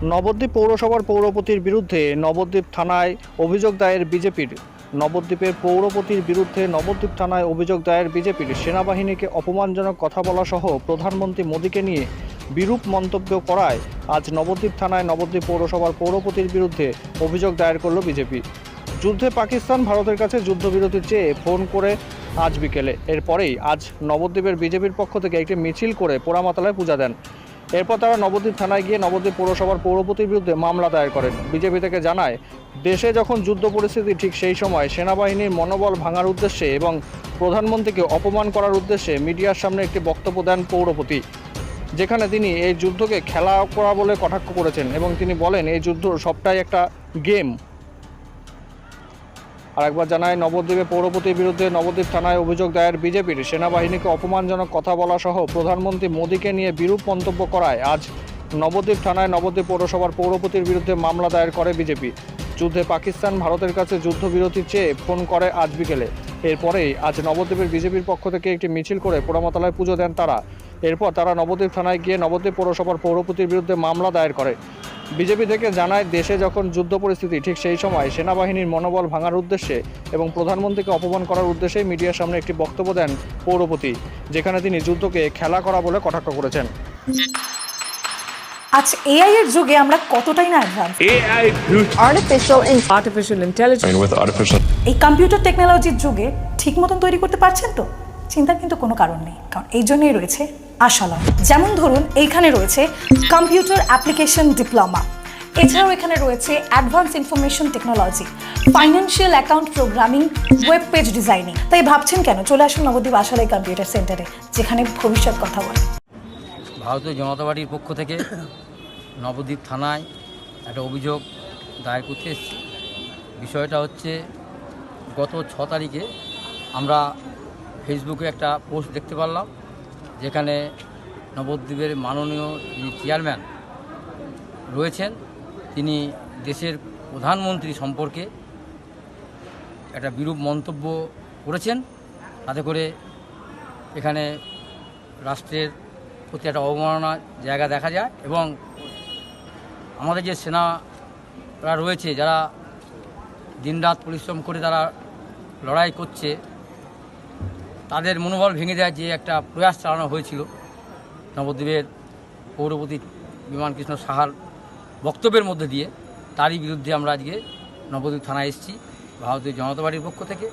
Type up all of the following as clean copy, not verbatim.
নবদ্বীপ পৌরসভার পৌরপতির বিরুদ্ধে নবদ্বীপ থানায় অভিযোগ দায়ের বিজেপির। নবদ্বীপের পৌরপতির বিরুদ্ধে নবদ্বীপ থানায় অভিযোগ দায়ের বিজেপির। সেনাবাহিনীকে অপমানজনক কথা বলা সহ প্রধানমন্ত্রী মোদীকে নিয়ে বিরূপ মন্তব্য করায় আজ নবদ্বীপ থানায় নবদ্বীপ পৌরসভার পৌরপতির বিরুদ্ধে অভিযোগ দায়ের করল বিজেপি। যুদ্ধে পাকিস্তান ভারতের কাছে যুদ্ধবিরতির চেয়ে ফোন করে আজ বিকেলে। এরপরেই আজ নবদ্বীপের বিজেপির পক্ষ থেকে একটি মিছিল করে পোড়ামাতলায় পূজা দেন। এরপর তারা নবদ্বীপ থানায় গিয়ে নবদ্বীপ পৌরসভার পৌরপতির বিরুদ্ধে মামলা দায়ের করেন। বিজেপি থেকে জানায়, দেশে যখন যুদ্ধ পরিস্থিতি ঠিক সেই সময় সেনাবাহিনীর মনোবল ভাঙার উদ্দেশ্যে এবং প্রধানমন্ত্রীকে অপমান করার উদ্দেশ্যে মিডিয়ার সামনে একটি বক্তব্য দেন পৌরপতি, যেখানে তিনি এই যুদ্ধকে খেলা করা বলে কটাক্ষ করেছেন এবং তিনি বলেন এই যুদ্ধ সবটাই একটা গেম। আরেকবার জানায়, নবদ্বীপে পৌরপতির বিরুদ্ধে নবদ্বীপ থানায় অভিযোগ দায়ের বিজেপির। সেনাবাহিনীকে অপমানজনক কথা বলা সহ প্রধানমন্ত্রী মোদীকে নিয়ে বিরূপ মন্তব্য করায় আজ নবদ্বীপ থানায় নবদ্বীপ পৌরসভার পৌরপতির বিরুদ্ধে মামলা দায়ের করে বিজেপি। যুদ্ধে পাকিস্তান ভারতের কাছে যুদ্ধবিরতির চেয়ে ফোন করে আজ বিকেলে। এরপরেই আজ নবদ্বীপের বিজেপির পক্ষ থেকে একটি মিছিল করে পোড়ামাতলায় পুজো দেন তারা। এরপর তারা নবদ্বীপ থানায় গিয়ে নবদ্বীপ পৌরসভার পৌরপতির বিরুদ্ধে মামলা দায়ের করে। বিজেপি থেকে জানায়, দেশে যখন যুদ্ধ পরিস্থিতি ঠিক সেই সময় সেনাবাহিনীর মনোবল ভাঙার উদ্দেশ্যে এবং প্রধানমন্ত্রীকে অপমান করার উদ্দেশ্যে মিডিয়ার সামনে একটি বক্তব্য দেন পৌরপতি, যেখানে তিনি যুদ্ধকে খেলা করা বলে কটাক্ষ করেছেন। আজ এআই এর যুগে আমরা কতটাই না advance. artificial intelligence with artificial এই কম্পিউটার টেকনোলজির যুগে ঠিক মতন তৈরি করতে পারছেন তো? চিন্তার কিন্তু কোনো কারণ নেই, কারণ এই জন্যই রয়েছে আশালম। যেমন ধরুন, এইখানে রয়েছে কম্পিউটার অ্যাপ্লিকেশন ডিপ্লোমা, এছাড়াও এখানে রয়েছে advance information technology, financial account programming, web page designing. তাই ভাবছেন কেন? চলে আসুন নবদ্বীপ আশালয় কম্পিউটার সেন্টারে, যেখানে ভবিষ্যৎ কথা বলে। ভারতীয় জনতা পার্টির পক্ষ থেকে নবদ্বীপ থানায় একটা অভিযোগ দায়ের করতে এসেছি। বিষয়টা হচ্ছে, গত 6 তারিখে আমরা ফেসবুকে একটা পোস্ট দেখতে পারলাম, যেখানে নবদ্বীপের মাননীয় যিনি চেয়ারম্যান রয়েছেন, তিনি দেশের প্রধানমন্ত্রী সম্পর্কে একটা বিরূপ মন্তব্য করেছেন। তাতে করে এখানে রাষ্ট্রের প্রতি একটা অবমাননার জায়গা দেখা যায় এবং আমাদের যে সেনারা রয়েছে, যারা দিনরাত পরিশ্রম করে তারা লড়াই করছে, তাদের মনোবল ভেঙে দেয় যে একটা প্রয়াস চালানো হয়েছিল নবদ্বীপের পৌরপতি বিমান কৃষ্ণ সাহার বক্তব্যের মধ্যে দিয়ে। তারই বিরুদ্ধে আমরা আজকে নবদ্বীপ থানায় এসেছি। ভারতীয় জনতা পার্টির পক্ষ থেকে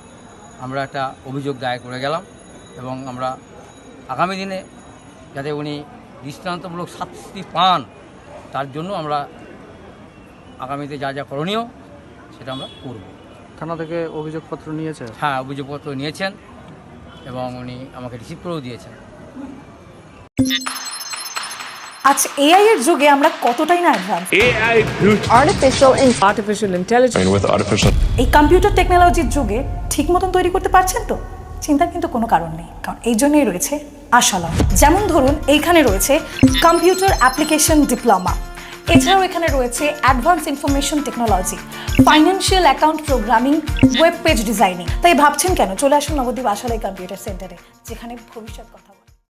আমরা একটা অভিযোগ দায়ের করে গেলাম এবং আমরা আগামী দিনে যাতে উনি দৃষ্টান্তমূলক শাস্তি পান, তার জন্য আমরা আগামীতে যা যা করণীয় সেটা আমরা করব। থানা থেকে অভিযোগপত্র নিয়েছে? হ্যাঁ, অভিযোগপত্র নিয়েছেন এবং উনি আমাকে রিসিভ করেও দিয়েছেন। আজ এআই এর যুগে আমরা কতটাই না advance. artificial intelligence with artificial এই কম্পিউটার টেকনোলজির যুগে ঠিক মতন তৈরি করতে পারছেন তো? চিন্তার কিন্তু কোনো কারণ নেই, কারণ এই জন্যই রয়েছে আশালম। যেমন ধরুন, এইখানে রয়েছে কম্পিউটার অ্যাপ্লিকেশন ডিপ্লোমা, এছাড়াও এখানে রয়েছে advance information technology, financial account programming, web page designing. তাই ভাবছেন কেন? চলে আসুন নবদ্বীপ আশালয় কম্পিউটার সেন্টারে, যেখানে ভবিষ্যৎ কথা